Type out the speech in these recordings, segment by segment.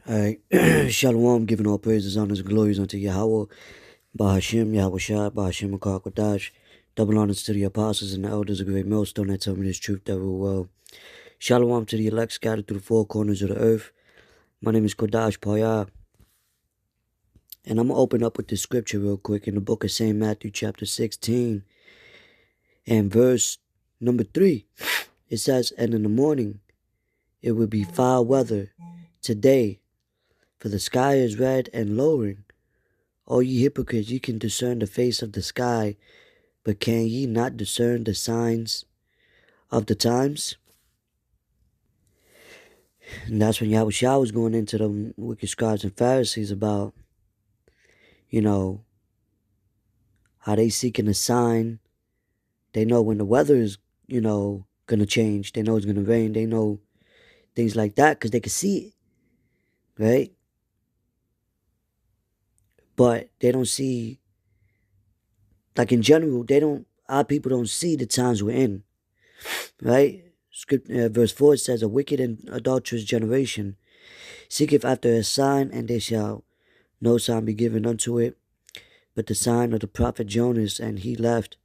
Alright, Shalom, giving all praises, honors, and glories unto Yahweh, Bahashim, Yahweh Shai, Bahashim, Kodash. Double honors to the apostles and the elders of great millstone that tell me this truth that will well. Shalom to the elect scattered through the four corners of the earth. My name is Kodash Payah, and I'm going to open up with the scripture real quick in the book of St. Matthew chapter 16 and verse number 3. It says, "And in the morning it will be foul weather today, for the sky is red and lowering. O ye hypocrites, ye can discern the face of the sky, but can ye not discern the signs of the times?" And that's when Yahushua was going into the wicked scribes and Pharisees about, how they seeking a sign. They know when the weather is, going to change. They know it's going to rain. They know things like that because they can see it, right? But they don't see, like in general, our people don't see the times we're in, right? Verse 4 says, "A wicked and adulterous generation seeketh after a sign, and there shall no sign be given unto it, but the sign of the prophet Jonas, and he left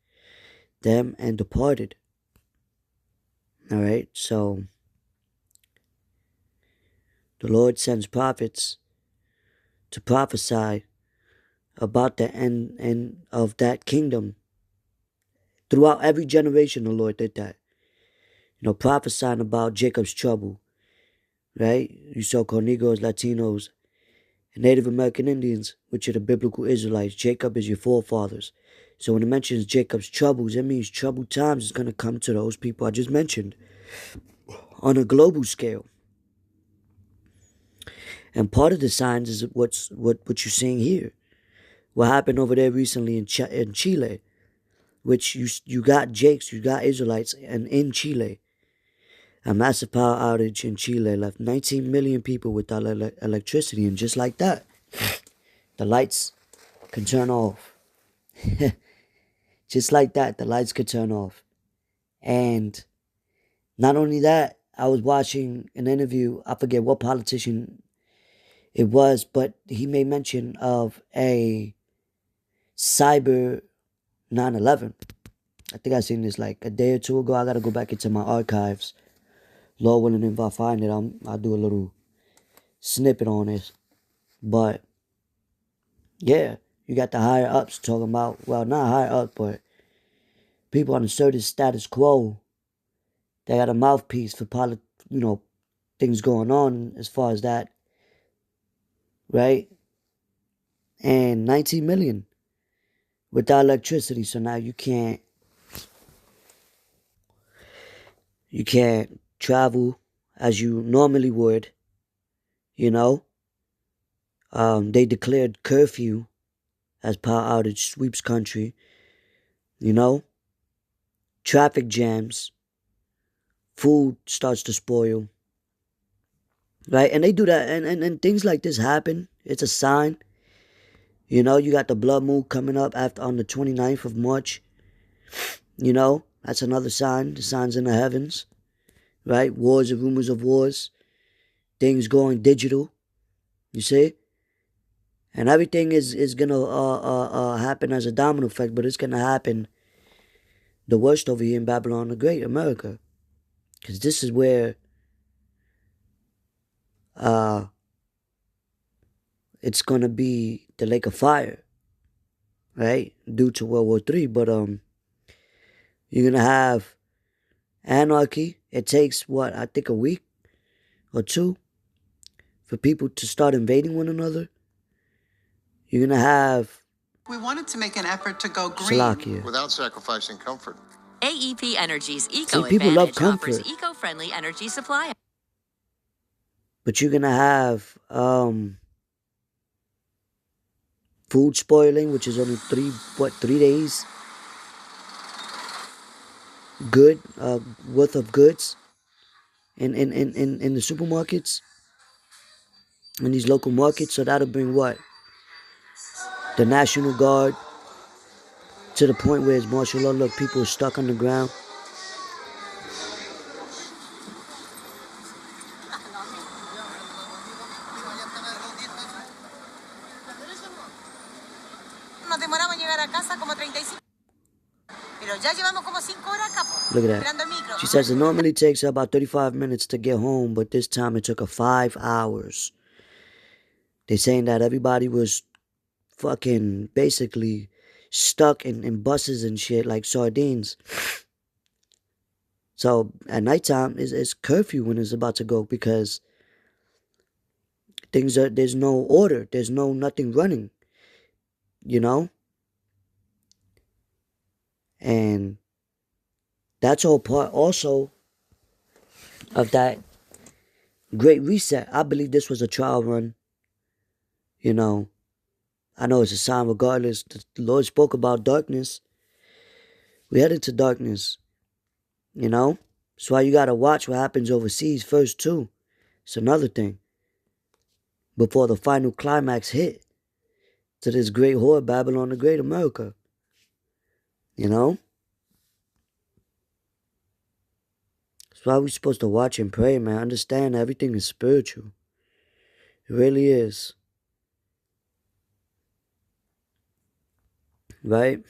them and departed." All right, so the Lord sends prophets to prophesy about the end of that kingdom. Throughout every generation, the Lord did that. Prophesying about Jacob's trouble, right? You saw Negros, Latinos, and Native American Indians, which are the biblical Israelites. Jacob is your forefathers. So when it mentions Jacob's troubles, it means troubled times is going to come to those people I just mentioned on a global scale. And part of the signs is what you're seeing here. What happened over there recently in Chile, which you got Jakes, you got Israelites, and in Chile, a massive power outage in Chile left 19 million people without electricity, and just like that, the lights can turn off. Just like that, the lights could turn off. And not only that, I was watching an interview, I forget what politician it was, but he made mention of a cyber 9/11. I think I seen this like a day or two ago. I gotta go back into my archives. Lord willing, if I find it, I'll do a little snippet on this. But yeah, you got the higher ups talking about, well, not higher up, but people on the certain status quo. They got a mouthpiece for things going on as far as that, right? And 19 million without electricity. So now you can't travel as you normally would. They declared curfew as power outage sweeps country. Traffic jams, food starts to spoil, right? And they do that, and things like this happen. It's a sign. You got the blood moon coming up on the 29th of March. That's another sign. The signs in the heavens, right? Wars and rumors of wars. Things going digital. You see? And everything is gonna happen as a domino effect, but it's gonna happen the worst over here in Babylon the Great, America. Because this is where it's gonna be the lake of fire, right? Due to World War III. But you're gonna have anarchy. It takes I think a week or two for people to start invading one another. You're gonna have We wanted to make an effort to go green Salakia. Without sacrificing comfort. AEP Energy's See, people love Eco Advantage offers comfort. eco-friendly energy supply. But you're gonna have food spoiling, which is only 3 days worth of goods in the supermarkets, in these local markets. So that'll bring what? The National Guard to the point where it's martial law. Look, people are stuck on the ground. Look at that. She says it normally takes her about 35 minutes to get home, but this time it took her 5 hours. They're saying that everybody was fucking basically stuck in buses and shit like sardines. So at nighttime is curfew when it's about to go because there's no order, there's nothing running, you know? And that's all part also of that great reset. I believe this was a trial run, you know. I know it's a sign regardless. The Lord spoke about darkness. We headed to darkness, you know. That's why you gotta watch what happens overseas first too. It's another thing. Before the final climax hit to this great whore Babylon the Great America. You know? That's why we're supposed to watch and pray, man. Understand everything is spiritual. It really is. Right?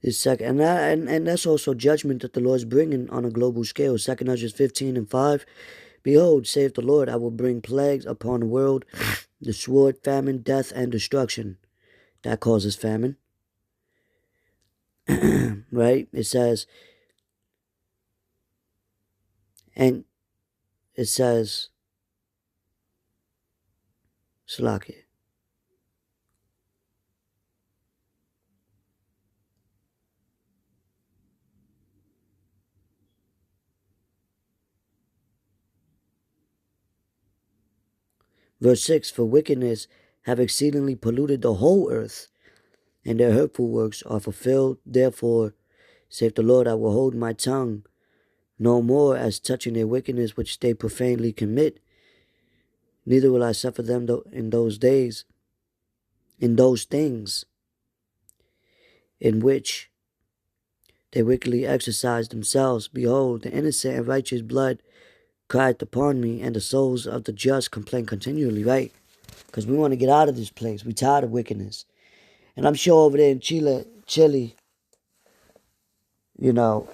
It's second, and that's also judgment that the Lord's bringing on a global scale. 2 Ezra 15:5. Behold, saith the Lord, I will bring plagues upon the world, the sword, famine, death, and destruction. That causes famine. Right? It says, and it says, Salaki. Verse 6, for wickedness have exceedingly polluted the whole earth, and their hurtful works are fulfilled. Therefore, saith the Lord, I will hold my tongue no more as touching their wickedness which they profanely commit. Neither will I suffer them in those days, in those things in which they wickedly exercise themselves. Behold, the innocent and righteous blood crieth upon me, and the souls of the just complain continually, right? Because we want to get out of this place. We're tired of wickedness. And I'm sure over there in Chile, you know,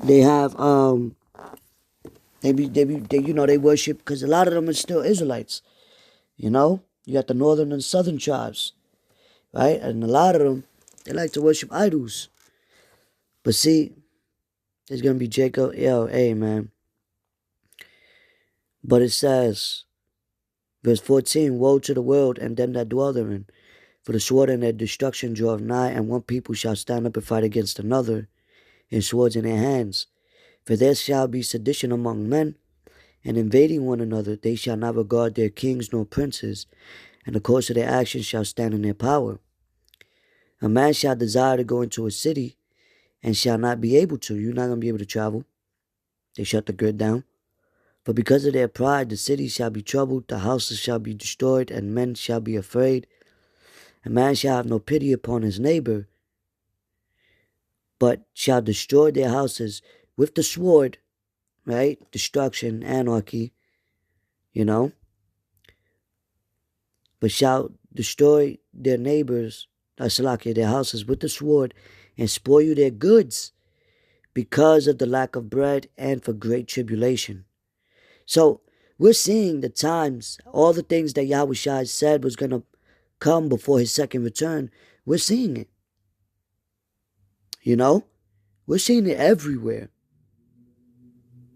they have they worship, because a lot of them are still Israelites. You know, you got the northern and southern tribes, right? And a lot of them, they like to worship idols. But see, there's gonna be Jacob. Yo, hey man. But it says, verse 14, woe to the world and them that dwell therein. For the sword and their destruction draweth nigh, and one people shall stand up and fight against another, and swords in their hands. For there shall be sedition among men, and invading one another. They shall not regard their kings nor princes, and the course of their actions shall stand in their power. A man shall desire to go into a city, and shall not be able to. You're not going to be able to travel. They shut the grid down. For because of their pride, the city shall be troubled, the houses shall be destroyed, and men shall be afraid. A man shall have no pity upon his neighbor, but shall destroy their houses with the sword, right? Destruction, anarchy, you know. But shall destroy their neighbors, their houses with the sword, and spoil you their goods, because of the lack of bread and for great tribulation. So we're seeing the times, all the things that Yahweh Shai said was going to come before his second return. We're seeing it. You know? We're seeing it everywhere.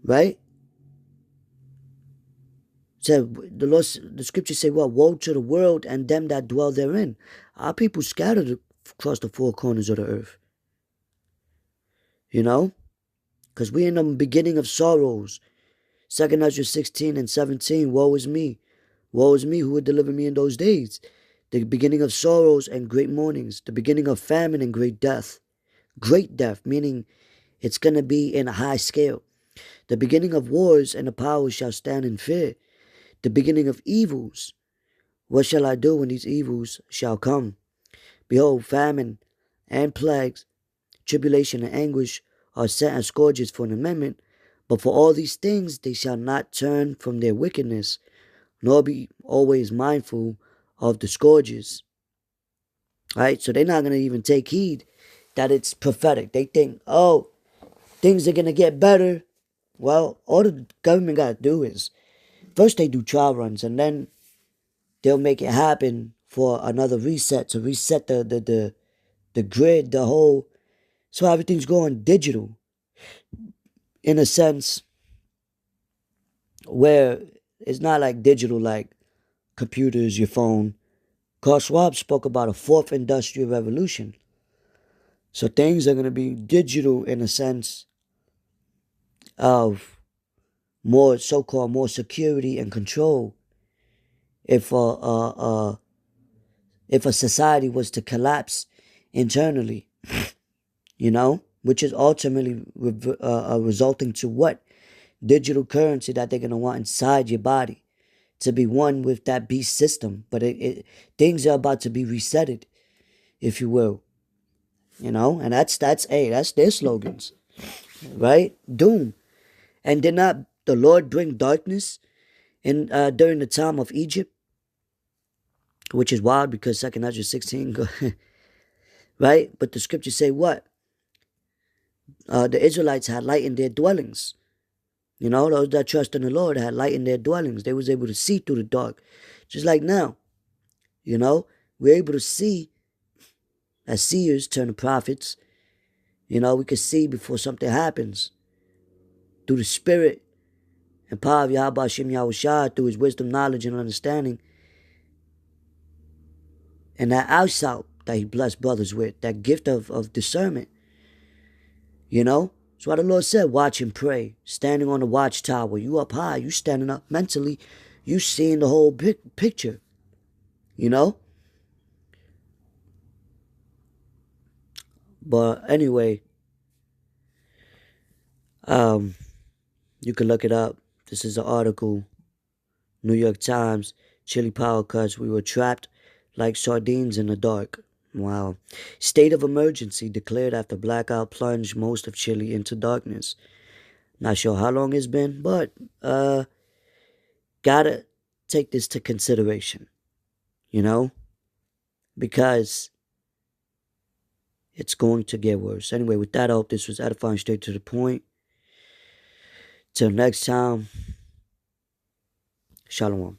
Right? So the scriptures say, what? Woe to the world and them that dwell therein. Our people scattered across the four corners of the earth. You know? Because we're in the beginning of sorrows. 2 Ezra 16 and 17, woe is me. Woe is me, who would deliver me in those days? The beginning of sorrows and great mournings. The beginning of famine and great death. Great death, meaning it's going to be in a high scale. The beginning of wars, and the powers shall stand in fear. The beginning of evils. What shall I do when these evils shall come? Behold, famine and plagues, tribulation and anguish are set as scourges for an amendment, but for all these things they shall not turn from their wickedness, nor be always mindful of the scourges. Right? So they're not going to even take heed that it's prophetic. They think, oh, things are going to get better. Well, all the government got to do is first they do trial runs, and then they'll make it happen for another reset, to reset the grid, the whole. So everything's going digital in a sense where it's not like digital like computers, your phone. Carl Schwab spoke about a fourth industrial revolution. So things are going to be digital in a sense of more so-called more security and control. If a society was to collapse internally, which is ultimately resulting to what? Digital currency that they're going to want inside your body to be one with that beast system. But things are about to be resetted, if you will. And that's their slogans, right? Doom. And did not the Lord bring darkness in during the time of Egypt? Which is wild because 2 Ezra 16, right? But the scriptures say what? The Israelites had light in their dwellings. Those that trust in the Lord had light in their dwellings. They was able to see through the dark. Just like now, we're able to see as seers turn to prophets. We can see before something happens through the spirit and power of Yahweh Shem Yahushua, through his wisdom, knowledge, and understanding. And that eyesight that he blessed brothers with, that gift of discernment. That's why the Lord said, watch and pray. Standing on the watchtower, you up high, you standing up mentally, you seeing the whole big picture. But anyway, you can look it up. This is an article, New York Times, Chile power cuts. We were trapped like sardines in the dark. Wow. State of emergency declared after blackout plunged most of Chile into darkness. Not sure how long it's been, but gotta take this to consideration, because it's going to get worse. Anyway, with that, I hope this was edifying, straight to the point. Till next time, Shalom.